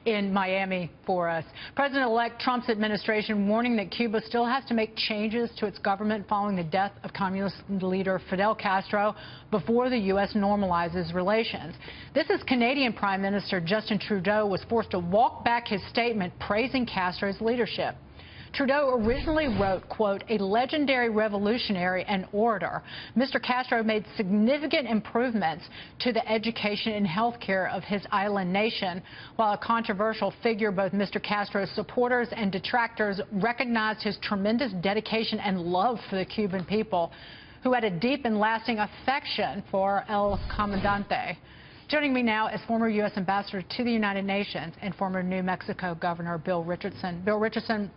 in Miami for us. President-elect Trump's administration warning that Cuba still has to make changes to its government following the death of communist leader Fidel Castro before the U.S. normalizes relations. This is Canadian Prime Minister Justin Trudeau was forced to walk back his statement praising Castro's leadership. Trudeau originally wrote, quote, a legendary revolutionary and orator. Mr. Castro made significant improvements to the education and health care of his island nation. While a controversial figure, both Mr. Castro's supporters and detractors recognized his tremendous dedication and love for the Cuban people, who had a deep and lasting affection for El Comandante. Joining me now is former U.S. Ambassador to the United Nations and former New Mexico Governor Bill Richardson. Bill Richardson,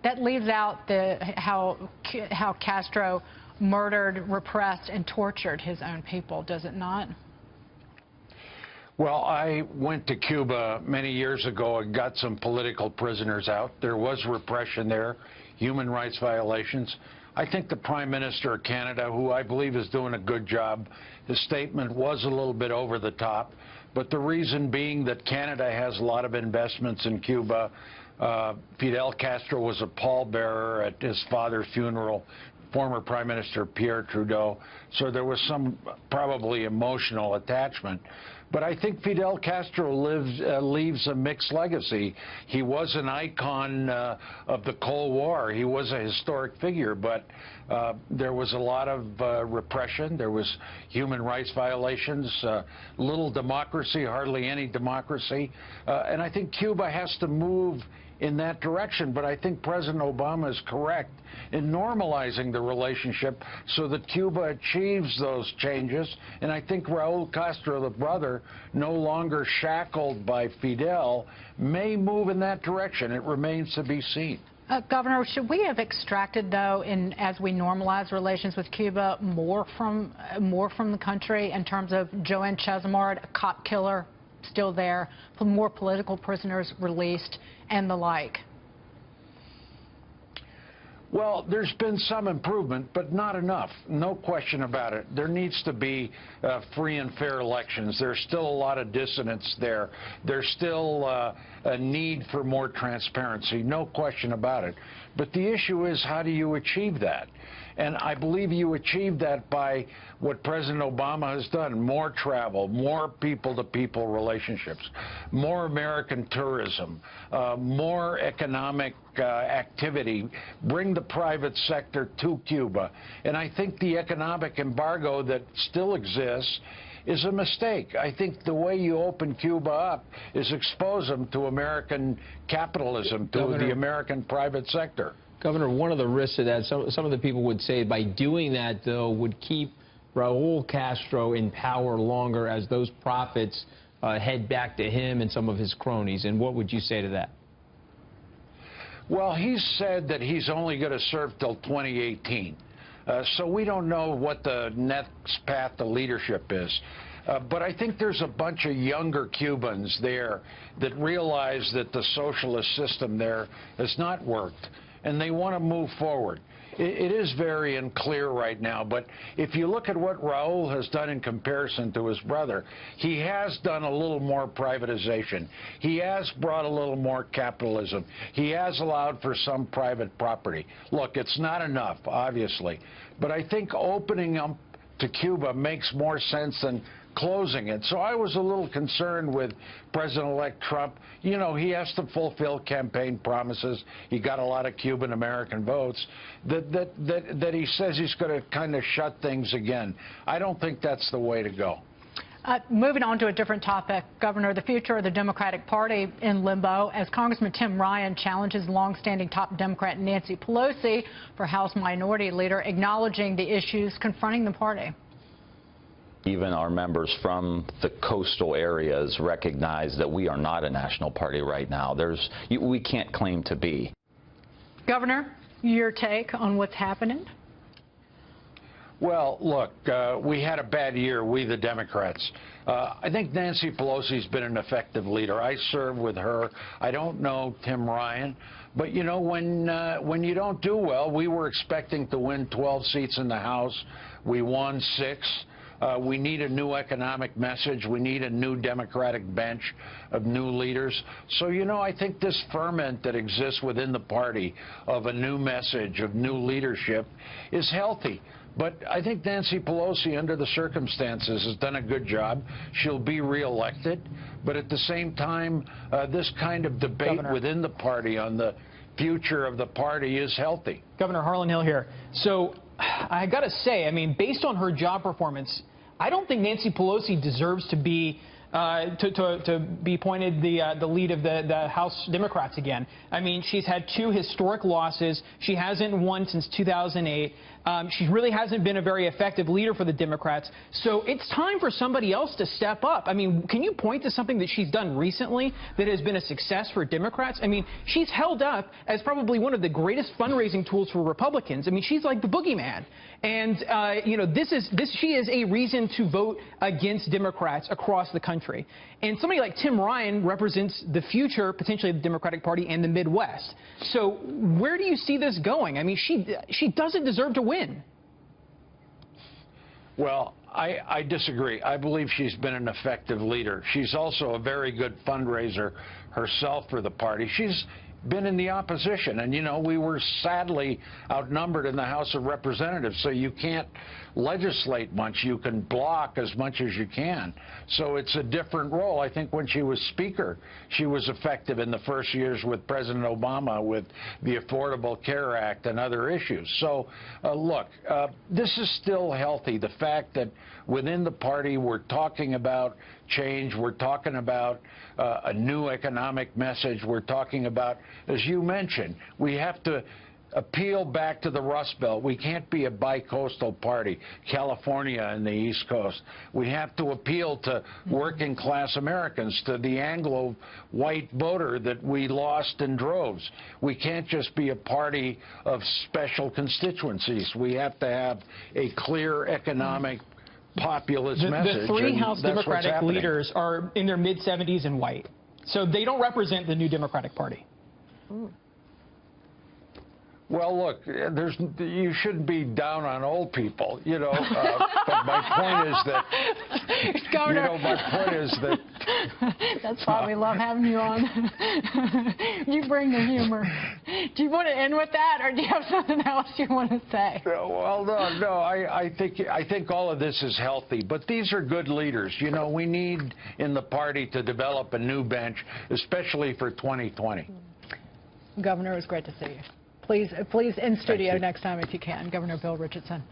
that leaves out how Castro murdered, repressed, and tortured his own people, does it not? Well, I went to Cuba many years ago and got some political prisoners out. There was repression there, human rights violations. I think the Prime Minister of Canada, who I believe is doing a good job, his statement was a little bit over the top, but the reason being that Canada has a lot of investments in Cuba. Fidel Castro was a pallbearer at his father's funeral, former Prime Minister Pierre Trudeau, so there was some probably emotional attachment. But I think Fidel Castro leaves a mixed legacy. He was an icon of the Cold War. He was a historic figure, but there was a lot of repression. There was human rights violations, little democracy, hardly any democracy. And I think Cuba has to move in that direction, but I think President Obama is correct in normalizing the relationship so that Cuba achieves those changes. And I think Raul Castro, the brother, no longer shackled by Fidel, may move in that direction. It remains to be seen. Governor, should we have extracted, though, as we normalize relations with Cuba, more from the country in terms of Joanne Chesimard, a cop killer, still there, more political prisoners released, and the like? Well, there's been some improvement, but not enough. No question about it. There needs to be free and fair elections. There's still a lot of dissonance there. There's still a need for more transparency. No question about it. But the issue is, how do you achieve that? And I believe you achieve that by what President Obama has done: more travel, more people-to-people relationships, more American tourism, more economic activity, bring the private sector to Cuba. And I think the economic embargo that still exists is a mistake. I think the way you open Cuba up is expose them to American capitalism, to the American private sector. Governor, one of the risks of that, some of the people would say by doing that, though, would keep Raul Castro in power longer as those profits head back to him and some of his cronies. And what would you say to that? Well, he's said that he's only going to serve till 2018. So we don't know what the next path to leadership is. But I think there's a bunch of younger Cubans there that realize that the socialist system there has not worked, and they want to move forward. It is very unclear right now, but if you look at what Raul has done in comparison to his brother, he has done a little more privatization. He has brought a little more capitalism. He has allowed for some private property. Look, it's not enough, obviously, but I think opening up to Cuba makes more sense than closing it. So I was a little concerned with President-elect Trump. You know, he has to fulfill campaign promises. He got a lot of Cuban-American votes. That he says he's going to kind of shut things again. I don't think that's the way to go. Moving on to a different topic, Governor, the future of the Democratic Party in limbo as Congressman Tim Ryan challenges longstanding top Democrat Nancy Pelosi for House Minority Leader, acknowledging the issues confronting the party. Even our members from the coastal areas recognize that we are not a national party right now. We can't claim to be. Governor, your take on what's happening? Well, look, we had a bad year, we the Democrats. I think Nancy Pelosi's been an effective leader. I served with her. I don't know Tim Ryan. But, you know, when you don't do well, we were expecting to win 12 seats in the House. We won 6. We need a new economic message. We need a new Democratic bench of new leaders. So, you know, I think this ferment that exists within the party of a new message, of new leadership, is healthy. But I think Nancy Pelosi, under the circumstances, has done a good job. She'll be reelected. But at the same time, this kind of debate within the party on the future of the party is healthy. Governor Harlan Hill here. So I got to say, I mean, based on her job performance, I don't think Nancy Pelosi deserves to be appointed the lead of the House Democrats again. I mean, she's had 2 historic losses. She hasn't won since 2008. She really hasn't been a very effective leader for the Democrats. So it's time for somebody else to step up. I mean, can you point to something that she's done recently that has been a success for Democrats? I mean, she's held up as probably one of the greatest fundraising tools for Republicans. I mean, she's like the boogeyman. And, you know, she is a reason to vote against Democrats across the country. And somebody like Tim Ryan represents the future, potentially, of the Democratic Party and the Midwest. So where do you see this going? I mean, she doesn't deserve to win. Well, I disagree. I believe she's been an effective leader. She's also a very good fundraiser herself for the party. She's been in the opposition, and you know, we were sadly outnumbered in the House of Representatives, so you can't legislate much. You can block as much as you can. So it's a different role. I think when she was Speaker, she was effective in the first years with President Obama with the Affordable Care Act and other issues. So look, this is still healthy. The fact that within the party we're talking about change, we're talking about a new economic message, we're talking about, as you mentioned, we have to appeal back to the Rust Belt. We can't be a bi-coastal party, California and the East Coast. We have to appeal to working class Americans, to the Anglo-white voter that we lost in droves. We can't just be a party of special constituencies. We have to have a clear economic populist message. The 3 House Democratic leaders are in their mid-70s and white. So they don't represent the new Democratic Party. Ooh. Well, look, you shouldn't be down on old people, you know. But my point is that, Governor. you know, my point is that. That's why we love having you on. You bring the humor. Do you want to end with that, or do you have something else you want to say? Well, no. I think all of this is healthy, but these are good leaders. You know, we need in the party to develop a new bench, especially for 2020. Governor, it was great to see you. Please in studio next time if you can. Governor Bill Richardson.